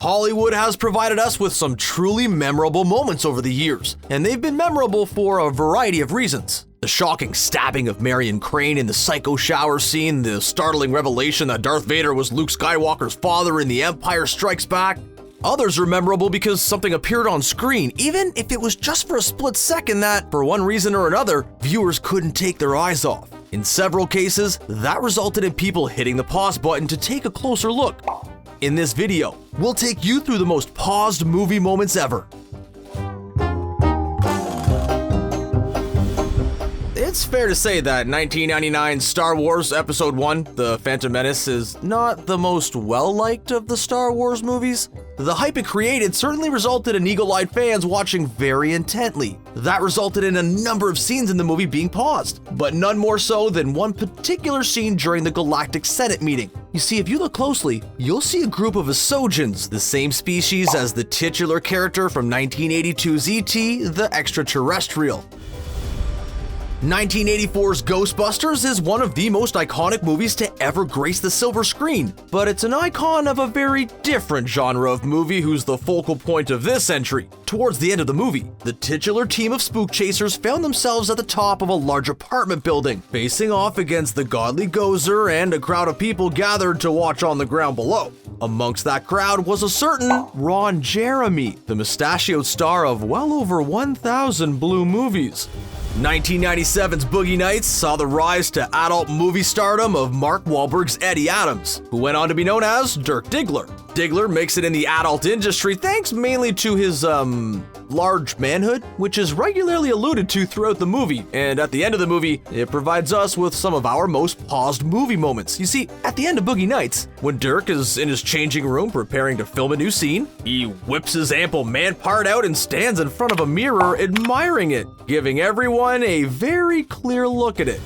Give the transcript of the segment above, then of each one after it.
Hollywood has provided us with some truly memorable moments over the years, and they've been memorable for a variety of reasons. The shocking stabbing of Marion Crane in the psycho shower scene, the startling revelation that Darth Vader was Luke Skywalker's father in The Empire Strikes Back. Others are memorable because something appeared on screen, even if it was just for a split second that, for one reason or another, viewers couldn't take their eyes off. In several cases, that resulted in people hitting the pause button to take a closer look. In this video, we'll take you through the most paused movie moments ever. It's fair to say that 1999's Star Wars Episode 1, The Phantom Menace, is not the most well-liked of the Star Wars movies. The hype it created certainly resulted in eagle-eyed fans watching very intently. That resulted in a number of scenes in the movie being paused, but none more so than one particular scene during the Galactic Senate meeting. You see, if you look closely, you'll see a group of Asojans, the same species as the titular character from 1982's E.T., the extraterrestrial. 1984's Ghostbusters is one of the most iconic movies to ever grace the silver screen, but it's an icon of a very different genre of movie who's the focal point of this entry. Towards the end of the movie, the titular team of spook chasers found themselves at the top of a large apartment building, facing off against the godly Gozer and a crowd of people gathered to watch on the ground below. Amongst that crowd was a certain Ron Jeremy, the mustachioed star of well over 1,000 blue movies. 1997's Boogie Nights saw the rise to adult movie stardom of Mark Wahlberg's Eddie Adams, who went on to be known as Dirk Diggler. Diggler makes it in the adult industry thanks mainly to his, large manhood, which is regularly alluded to throughout the movie, and at the end of the movie, it provides us with some of our most paused movie moments. You see, at the end of Boogie Nights, when Dirk is in his changing room preparing to film a new scene, he whips his ample man part out and stands in front of a mirror admiring it, giving everyone a very clear look at it.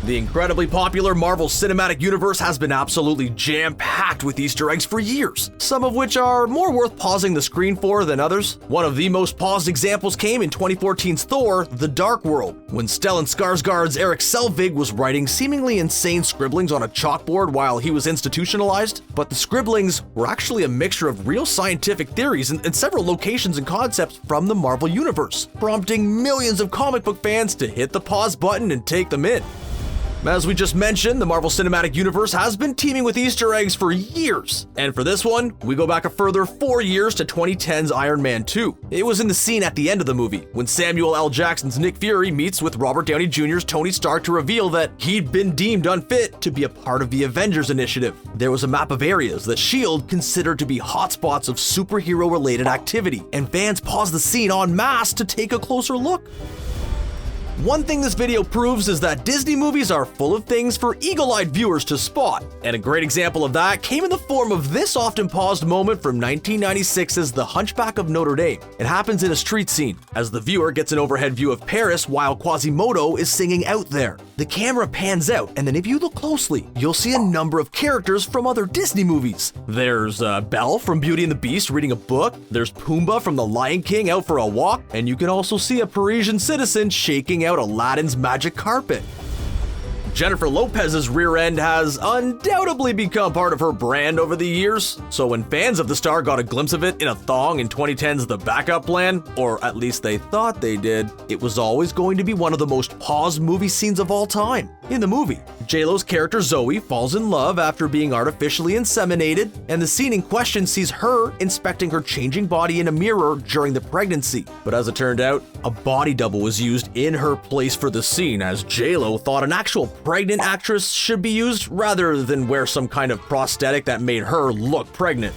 The incredibly popular Marvel Cinematic Universe has been absolutely jam-packed with Easter eggs for years, some of which are more worth pausing the screen for than others. One of the most paused examples came in 2014's Thor: The Dark World, when Stellan Skarsgård's Erik Selvig was writing seemingly insane scribblings on a chalkboard while he was institutionalized, but the scribblings were actually a mixture of real scientific theories and several locations and concepts from the Marvel Universe, prompting millions of comic book fans to hit the pause button and take them in. As we just mentioned, the Marvel Cinematic Universe has been teeming with Easter eggs for years. And for this one, we go back a further 4 years to 2010's Iron Man 2. It was in the scene at the end of the movie, when Samuel L. Jackson's Nick Fury meets with Robert Downey Jr.'s Tony Stark to reveal that he'd been deemed unfit to be a part of the Avengers Initiative. There was a map of areas that S.H.I.E.L.D. considered to be hotspots of superhero-related activity, and fans paused the scene en masse to take a closer look. One thing this video proves is that Disney movies are full of things for eagle-eyed viewers to spot, and a great example of that came in the form of this often paused moment from 1996's The Hunchback of Notre Dame. It happens in a street scene, as the viewer gets an overhead view of Paris while Quasimodo is singing out there. The camera pans out, and then if you look closely, you'll see a number of characters from other Disney movies. There's Belle from Beauty and the Beast reading a book, there's Pumbaa from The Lion King out for a walk, and you can also see a Parisian citizen shaking out Aladdin's magic carpet. Jennifer Lopez's rear end has undoubtedly become part of her brand over the years, so when fans of the star got a glimpse of it in a thong in 2010's The Backup Plan, or at least they thought they did, it was always going to be one of the most paused movie scenes of all time. In the movie, J-Lo's character Zoe falls in love after being artificially inseminated, and the scene in question sees her inspecting her changing body in a mirror during the pregnancy. But as it turned out, a body double was used in her place for the scene, as J-Lo thought an actual pregnant actress should be used rather than wear some kind of prosthetic that made her look pregnant.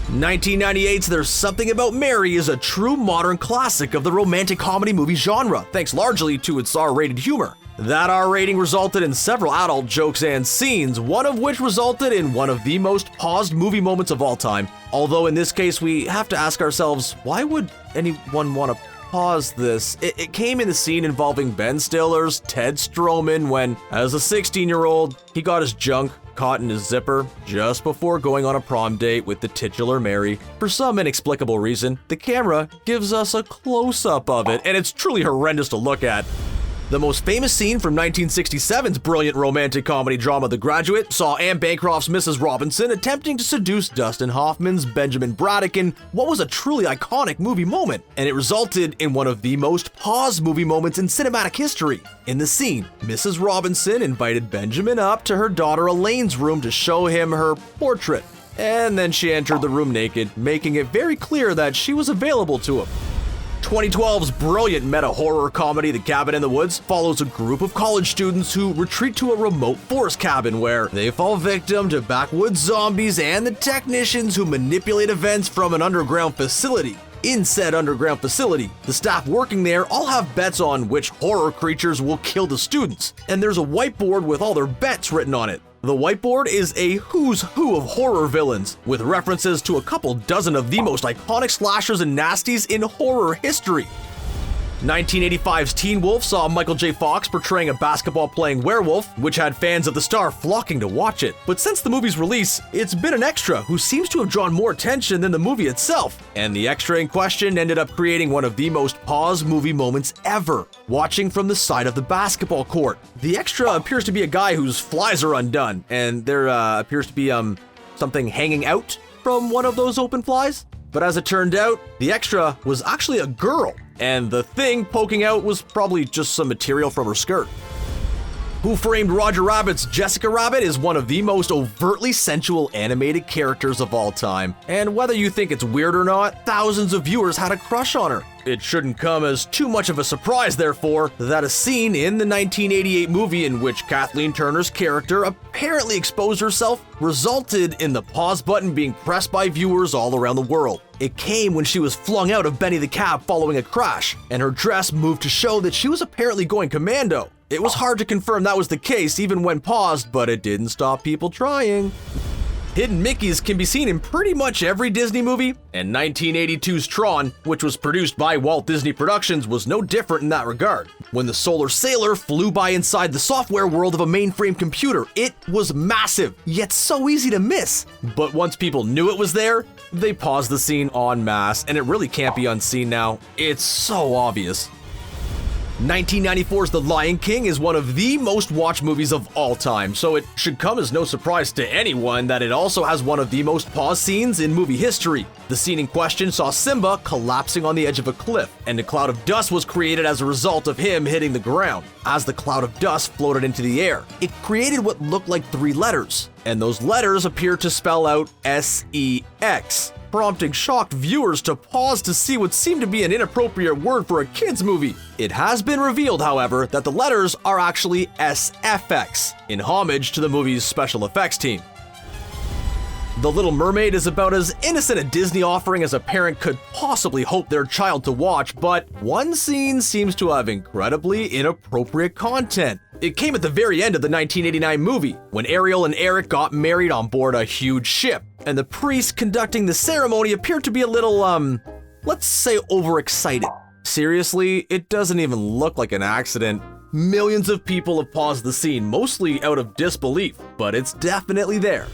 1998's There's Something About Mary is a true modern classic of the romantic comedy movie genre, thanks largely to its R-rated humor. That R rating resulted in several adult jokes and scenes, one of which resulted in one of the most paused movie moments of all time. Although in this case, we have to ask ourselves, why would anyone want to pause this? It came in the scene involving Ben Stiller's Ted Strowman when, as a 16-year-old, he got his junk caught in his zipper just before going on a prom date with the titular Mary. For some inexplicable reason, the camera gives us a close-up of it, and it's truly horrendous to look at. The most famous scene from 1967's brilliant romantic comedy drama The Graduate saw Anne Bancroft's Mrs. Robinson attempting to seduce Dustin Hoffman's Benjamin Braddock in what was a truly iconic movie moment, and it resulted in one of the most paused movie moments in cinematic history. In the scene, Mrs. Robinson invited Benjamin up to her daughter Elaine's room to show him her portrait, and then she entered the room naked, making it very clear that she was available to him. 2012's brilliant meta-horror comedy The Cabin in the Woods follows a group of college students who retreat to a remote forest cabin where they fall victim to backwoods zombies and the technicians who manipulate events from an underground facility. In said underground facility, the staff working there all have bets on which horror creatures will kill the students, and there's a whiteboard with all their bets written on it. The whiteboard is a who's who of horror villains, with references to a couple dozen of the most iconic slashers and nasties in horror history. 1985's Teen Wolf saw Michael J. Fox portraying a basketball-playing werewolf, which had fans of the star flocking to watch it. But since the movie's release, it's been an extra who seems to have drawn more attention than the movie itself. And the extra in question ended up creating one of the most paused movie moments ever, watching from the side of the basketball court. The extra appears to be a guy whose flies are undone, and there appears to be something hanging out from one of those open flies. But as it turned out, the extra was actually a girl, and the thing poking out was probably just some material from her skirt. Who Framed Roger Rabbit's Jessica Rabbit is one of the most overtly sensual animated characters of all time, and whether you think it's weird or not, thousands of viewers had a crush on her. It shouldn't come as too much of a surprise, therefore, that a scene in the 1988 movie in which Kathleen Turner's character apparently exposed herself resulted in the pause button being pressed by viewers all around the world. It came when she was flung out of Benny the Cab following a crash, and her dress moved to show that she was apparently going commando. It was hard to confirm that was the case even when paused, but it didn't stop people trying. Hidden Mickeys can be seen in pretty much every Disney movie, and 1982's Tron, which was produced by Walt Disney Productions, was no different in that regard. When the Solar Sailor flew by inside the software world of a mainframe computer, it was massive, yet so easy to miss. But once people knew it was there, they paused the scene en masse, and it really can't be unseen now. It's so obvious. 1994's The Lion King is one of the most watched movies of all time, so it should come as no surprise to anyone that it also has one of the most paused scenes in movie history. The scene in question saw Simba collapsing on the edge of a cliff, and a cloud of dust was created as a result of him hitting the ground. As the cloud of dust floated into the air, it created what looked like 3 letters, and those letters appeared to spell out S-E-X. Prompting shocked viewers to pause to see what seemed to be an inappropriate word for a kids movie. It has been revealed, however, that the letters are actually SFX, in homage to the movie's special effects team. The Little Mermaid is about as innocent a Disney offering as a parent could possibly hope their child to watch, but one scene seems to have incredibly inappropriate content. It came at the very end of the 1989 movie, when Ariel and Eric got married on board a huge ship, and the priest conducting the ceremony appeared to be a little, let's say overexcited. Seriously, it doesn't even look like an accident. Millions of people have paused the scene, mostly out of disbelief, but it's definitely there.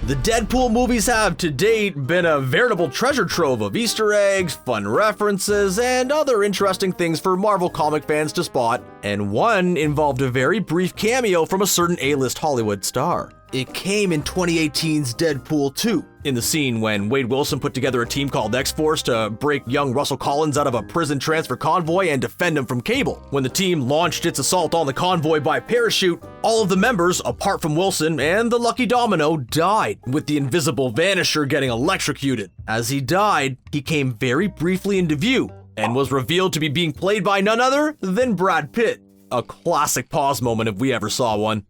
The Deadpool movies have to date been a veritable treasure trove of Easter eggs, fun references, and other interesting things for Marvel comic fans to spot, and one involved a very brief cameo from a certain A-list Hollywood star. It came in 2018's Deadpool 2, in the scene when Wade Wilson put together a team called X-Force to break young Russell Collins out of a prison transfer convoy and defend him from Cable. When the team launched its assault on the convoy by parachute, all of the members, apart from Wilson and the Lucky Domino, died, with the invisible Vanisher getting electrocuted. As he died, he came very briefly into view, and was revealed to be being played by none other than Brad Pitt. A classic pause moment if we ever saw one.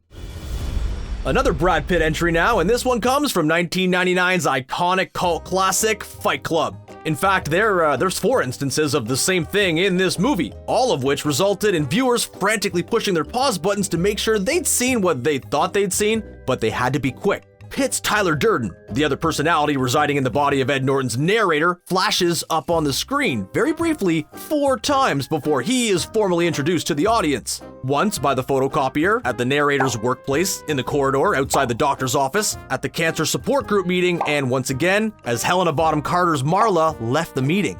Another Brad Pitt entry now, and this one comes from 1999's iconic cult classic, Fight Club. In fact, there's 4 instances of the same thing in this movie, all of which resulted in viewers frantically pushing their pause buttons to make sure they'd seen what they thought they'd seen, but they had to be quick. Pitt's Tyler Durden, the other personality residing in the body of Ed Norton's narrator, flashes up on the screen very briefly 4 times before he is formally introduced to the audience. Once by the photocopier, at the narrator's workplace, in the corridor outside the doctor's office, at the cancer support group meeting, and once again as Helena Bonham Carter's Marla left the meeting.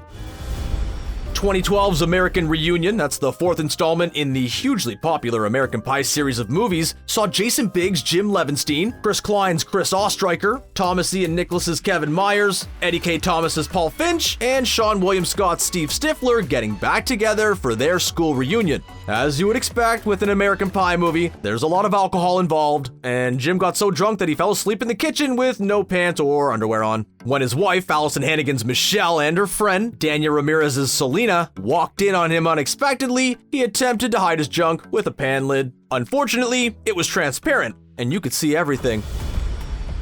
2012's American Reunion, that's the fourth installment in the hugely popular American Pie series of movies, saw Jason Biggs' Jim Levinstein, Chris Klein's Chris Ostreicher, Thomas Ian Nicholas's Kevin Myers, Eddie K. Thomas's Paul Finch, and Sean William Scott's Steve Stifler getting back together for their school reunion. As you would expect with an American Pie movie, there's a lot of alcohol involved, and Jim got so drunk that he fell asleep in the kitchen with no pants or underwear on. When his wife, Allison Hannigan's Michelle, and her friend, Dania Ramirez's Selena, walked in on him unexpectedly, he attempted to hide his junk with a pan lid. Unfortunately, it was transparent, and you could see everything.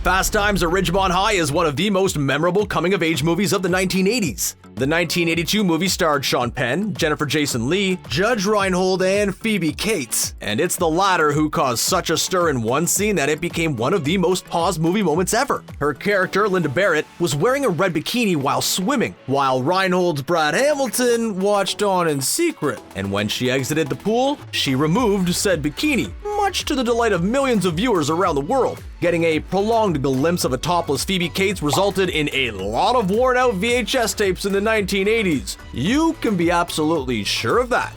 Fast Times at Ridgemont High is one of the most memorable coming-of-age movies of the 1980s. The 1982 movie starred Sean Penn, Jennifer Jason Leigh, Judge Reinhold, and Phoebe Cates, and it's the latter who caused such a stir in one scene that it became one of the most paused movie moments ever. Her character, Linda Barrett, was wearing a red bikini while swimming, while Reinhold's Brad Hamilton watched on in secret, and when she exited the pool, she removed said bikini, much to the delight of millions of viewers around the world. Getting a prolonged glimpse of a topless Phoebe Cates resulted in a lot of worn-out VHS tapes in the 1980s. You can be absolutely sure of that.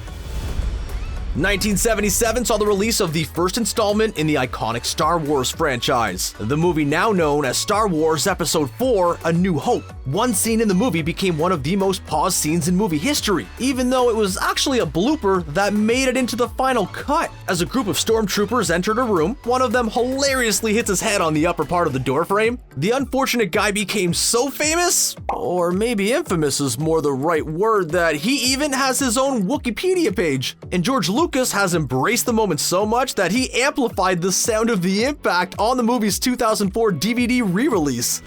1977 saw the release of the first installment in the iconic Star Wars franchise, the movie now known as Star Wars Episode 4: A New Hope. One scene in the movie became one of the most paused scenes in movie history, even though it was actually a blooper that made it into the final cut. As a group of stormtroopers entered a room, one of them hilariously hits his head on the upper part of the doorframe. The unfortunate guy became so famous, or maybe infamous is more the right word, that he even has his own Wikipedia page. And George Lucas has embraced the moment so much that he amplified the sound of the impact on the movie's 2004 DVD re-release.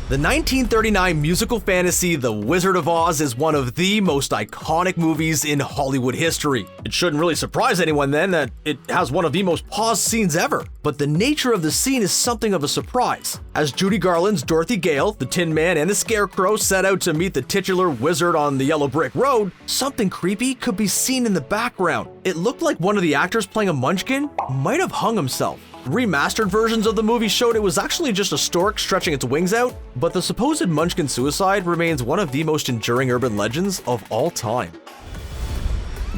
The 1939 musical fantasy The Wizard of Oz is one of the most iconic movies in Hollywood history. It shouldn't really surprise anyone then that it has one of the most paused scenes ever. But the nature of the scene is something of a surprise. As Judy Garland's Dorothy Gale, the Tin Man, and the Scarecrow set out to meet the titular wizard on the yellow brick road, something creepy could be seen in the background. It looked like one of the actors playing a munchkin might have hung himself. Remastered versions of the movie showed it was actually just a stork stretching its wings out, but the supposed munchkin suicide remains one of the most enduring urban legends of all time.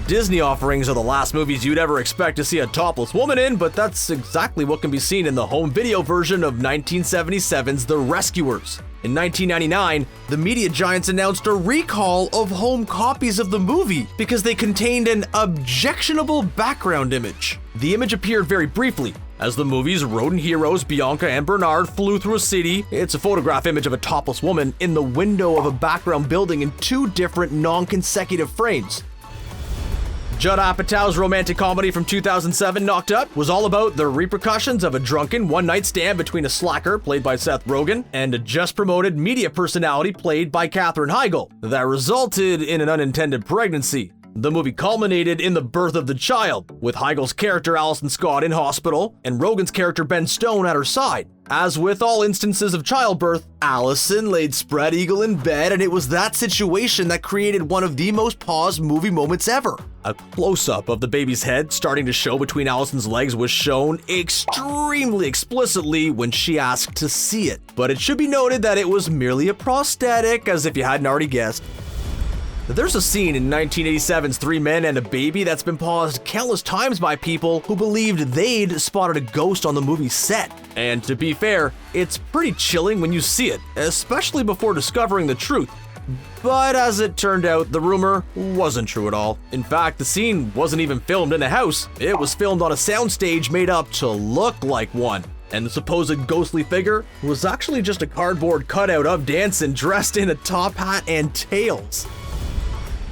Disney offerings are the last movies you'd ever expect to see a topless woman in, but that's exactly what can be seen in the home video version of 1977's The Rescuers. In 1999, the media giants announced a recall of home copies of the movie because they contained an objectionable background image. The image appeared very briefly. As the movie's rodent heroes Bianca and Bernard flew through a city, it's a photograph image of a topless woman in the window of a background building in two different non-consecutive frames. Judd Apatow's romantic comedy from 2007, Knocked Up, was all about the repercussions of a drunken one-night stand between a slacker, played by Seth Rogen, and a just-promoted media personality played by Katherine Heigl, that resulted in an unintended pregnancy. The movie culminated in the birth of the child, with Heigl's character Allison Scott in hospital and Rogen's character Ben Stone at her side. As with all instances of childbirth, Allison laid spread eagle in bed, and it was that situation that created one of the most paused movie moments ever. A close-up of the baby's head starting to show between Allison's legs was shown extremely explicitly when she asked to see it. But it should be noted that it was merely a prosthetic, as if you hadn't already guessed. There's a scene in 1987's Three Men and a Baby that's been paused countless times by people who believed they'd spotted a ghost on the movie set. And to be fair, it's pretty chilling when you see it, especially before discovering the truth. But as it turned out, the rumor wasn't true at all. In fact, the scene wasn't even filmed in a house. It was filmed on a soundstage made up to look like one. And the supposed ghostly figure was actually just a cardboard cutout of Danson dressed in a top hat and tails.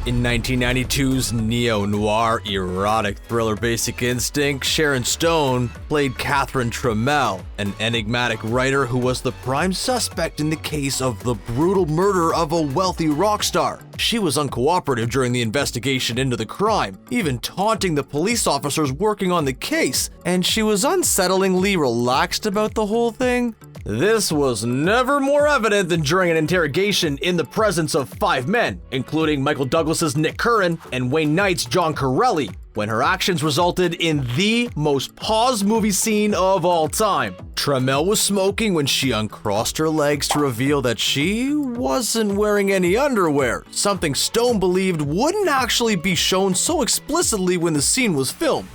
In 1992's neo-noir erotic thriller Basic Instinct, Sharon Stone played Catherine Trammell, an enigmatic writer who was the prime suspect in the case of the brutal murder of a wealthy rock star. She was uncooperative during the investigation into the crime, even taunting the police officers working on the case, and she was unsettlingly relaxed about the whole thing. This was never more evident than during an interrogation in the presence of 5 men, including Michael Douglas's Nick Curran and Wayne Knight's John Corelli. when her actions resulted in the most paused movie scene of all time. Tremel was smoking when she uncrossed her legs to reveal that she wasn't wearing any underwear, something Stone believed wouldn't actually be shown so explicitly when the scene was filmed.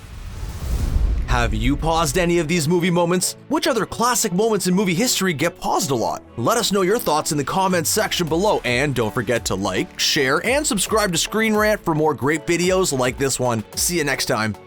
Have you paused any of these movie moments? Which other classic moments in movie history get paused a lot? Let us know your thoughts in the comments section below, and don't forget to like, share, and subscribe to ScreenRant for more great videos like this one. See you next time.